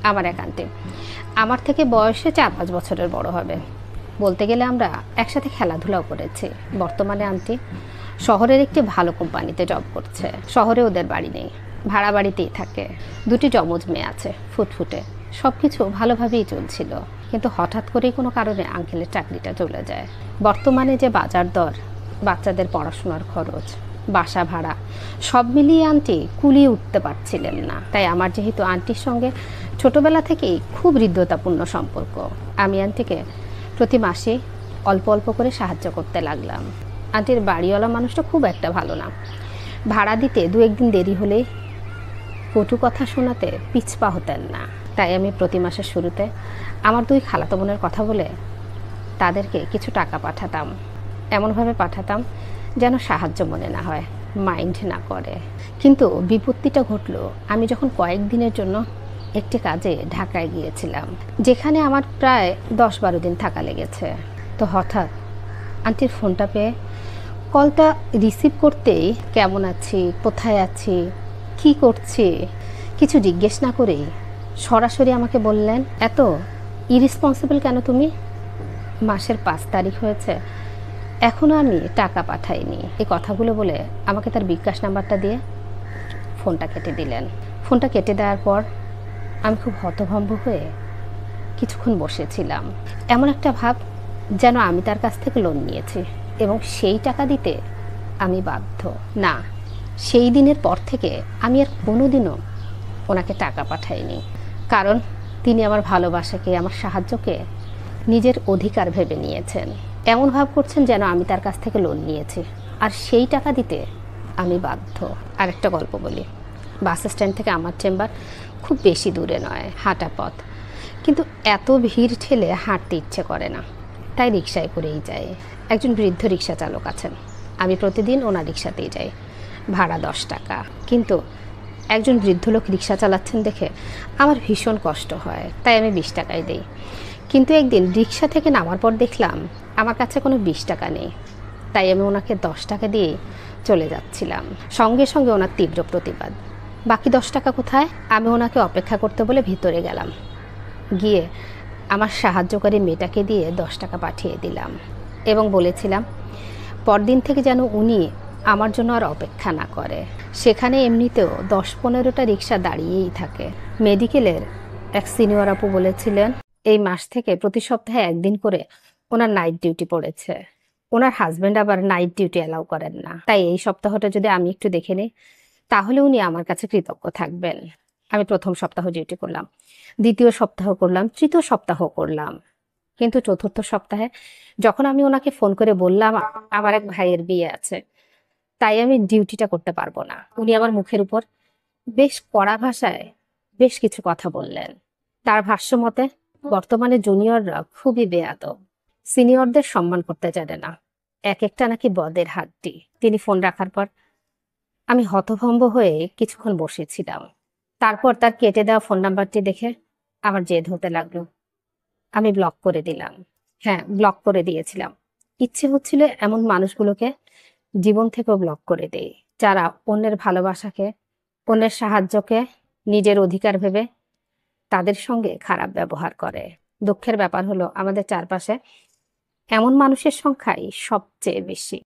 আমার এক আন্টি, আমার থেকে বয়সে 4-5 বছরের বড় হবে। বলতে গেলে আমরা একসাথে খেলাধুলাও করেছি। বর্তমানে আন্টি শহরের একটি ভালো কোম্পানিতে জব করছে। শহরে ওদের বাড়ি নেই, ভাড়া বাড়িতেই থাকে। 2টি যমজ মেয়ে আছে, ফুটফুটে। সব কিছু ভালোভাবেই চলছিল, কিন্তু হঠাৎ করেই কোনো কারণে আঙ্কেলের চাকরিটা চলে যায়। বর্তমানে যে বাজার দর, বাচ্চাদের পড়াশোনার খরচ, বাসা ভাড়া, সব মিলিয়ে আন্টি কুলিয়ে উঠতে পারছিলেন না। তাই আমার যেহেতু আন্টির সঙ্গে ছোটবেলা থেকেই খুব হৃদ্যতাপূর্ণ সম্পর্ক, আমি আন্টিকে প্রতি মাসে অল্প অল্প করে সাহায্য করতে লাগলাম। আন্টির বাড়িওয়ালা মানুষটা খুব একটা ভালো না। ভাড়া দিতে 2-1 দিন দেরি হলে কটু কথা শোনাতে পিছপা হতেন না। তাই আমি প্রতি মাসের শুরুতে আমার 2 খালাতো বোনের কথা বলে তাদেরকে কিছু টাকা পাঠাতাম। এমনভাবে পাঠাতাম যেন সাহায্য মনে না হয়, মাইন্ড না করে। কিন্তু বিপত্তিটা ঘটলো আমি যখন কয়েকদিনের জন্য একটি কাজে ঢাকায় গিয়েছিলাম, যেখানে আমার প্রায় 10-12 দিন থাকা লেগেছে। তো হঠাৎ আন্টির ফোনটা পেয়ে কলটা রিসিভ করতেই কেমন আছি, কোথায় আছি, কি করছি কিছু জিজ্ঞেস না করেই সরাসরি আমাকে বললেন, এত ইরেসপন্সিবল কেন তুমি? মাসের 5 তারিখ হয়েছে, এখনও আমি টাকা পাঠাইনি। এই কথাগুলো বলে আমাকে তার বিকাশ নাম্বারটা দিয়ে ফোনটা কেটে দিলেন। ফোনটা কেটে দেওয়ার পর আমি খুব হতভম্ব হয়ে কিছুক্ষণ বসেছিলাম। এমন একটা ভাব যেন আমি তার কাছ থেকে লোন নিয়েছি এবং সেই টাকা দিতে আমি বাধ্য। না, সেই দিনের পর থেকে আমি আর কোনোদিনও ওনাকে টাকা পাঠাইনি, কারণ তিনি আমার ভালোবাসাকে, আমার সাহায্যকে নিজের অধিকার ভেবে নিয়েছেন। এমন ভাব করছেন যেন আমি তার কাছ থেকে লোন নিয়েছি আর সেই টাকা দিতে আমি বাধ্য। আরেকটা গল্প বলি। বাস স্ট্যান্ড থেকে আমার চেম্বার খুব বেশি দূরে নয়, হাঁটা পথ, কিন্তু এত ভিড় ঠেলে হাঁটতে ইচ্ছে করে না, তাই রিকশায় করেই যাই। একজন বৃদ্ধ রিকশা চালক আছেন, আমি প্রতিদিন ওনার রিকশাতেই যাই, ভাড়া 10 টাকা। কিন্তু একজন বৃদ্ধ লোক রিকশা চালাচ্ছেন দেখে আমার ভীষণ কষ্ট হয়, তাই আমি 20 টাকাই দিই। কিন্তু একদিন রিকশা থেকে নামার পর দেখলাম আমার কাছে কোনো 20 টাকা নেই, তাই আমি ওনাকে 10 টাকা দিয়ে চলে যাচ্ছিলাম। সঙ্গে সঙ্গে ওনার তীব্র প্রতিবাদ, বাকি 10 টাকা কোথায়? আমি ওনাকে অপেক্ষা করতে বলে ভিতরে গেলাম, গিয়ে আমার সাহায্যকারী মেয়েটাকে দিয়ে 10 টাকা পাঠিয়ে দিলাম এবং বলেছিলাম পরদিন থেকে যেন উনি আমার জন্য আর অপেক্ষা না করে। সেখানে এমনিতেও 10-15টা রিকশা দাঁড়িয়েই থাকে। মেডিকেলের এক সিনিয়র আপু বলেছিলেন এই মাস থেকে প্রতি সপ্তাহে 1 দিন করে ওনার নাইট ডিউটি পড়েছে। ওনার হাজব্যান্ড আবার নাইট ডিউটি অ্যালাউ করেন না, তাই এই সপ্তাহটা যদি আমি একটু দেখে নিই তাহলে উনি আমার কাছে কৃতজ্ঞ থাকবেন। আমি প্রথম সপ্তাহ ডিউটি করলাম, দ্বিতীয় সপ্তাহ করলাম, তৃতীয় সপ্তাহ করলাম, কিন্তু চতুর্থ সপ্তাহে যখন আমি ওনাকে ফোন করে বললাম আমার এক ভাইয়ের বিয়ে আছে, তাই আমি ডিউটিটা করতে পারবো না, উনি আমার মুখের উপর বেশ কড়া ভাষায় বেশ কিছু কথা বললেন। তার ভাষ্য মতে বর্তমানে জুনিয়ররা খুবই বেয়াদব, সিনিয়রদের সম্মান করতে জানে না, এক একটা নাকি বদের হাড্ডি। তিনি ফোন রাখার পর আমি হতভম্ব হয়ে কিছুক্ষণ বসেছিলাম। তারপর তার কেটে দেওয়া ফোন নাম্বারটি দেখে আমার জেদ হতে লাগলো। আমি ব্লক করে দিলাম। হ্যাঁ, ব্লক করে দিয়েছিলাম। ইচ্ছে হচ্ছিল এমন মানুষগুলোকে জীবন থেকেও ব্লক করে দেই, যারা অন্যের ভালোবাসাকে, অন্যের সাহায্যকে নিজের অধিকার ভেবে তাদের সঙ্গে খারাপ ব্যবহার করে। দুঃখের ব্যাপার হলো আমাদের চারপাশে এমন মানুষের সংখ্যাই সবচেয়ে বেশি।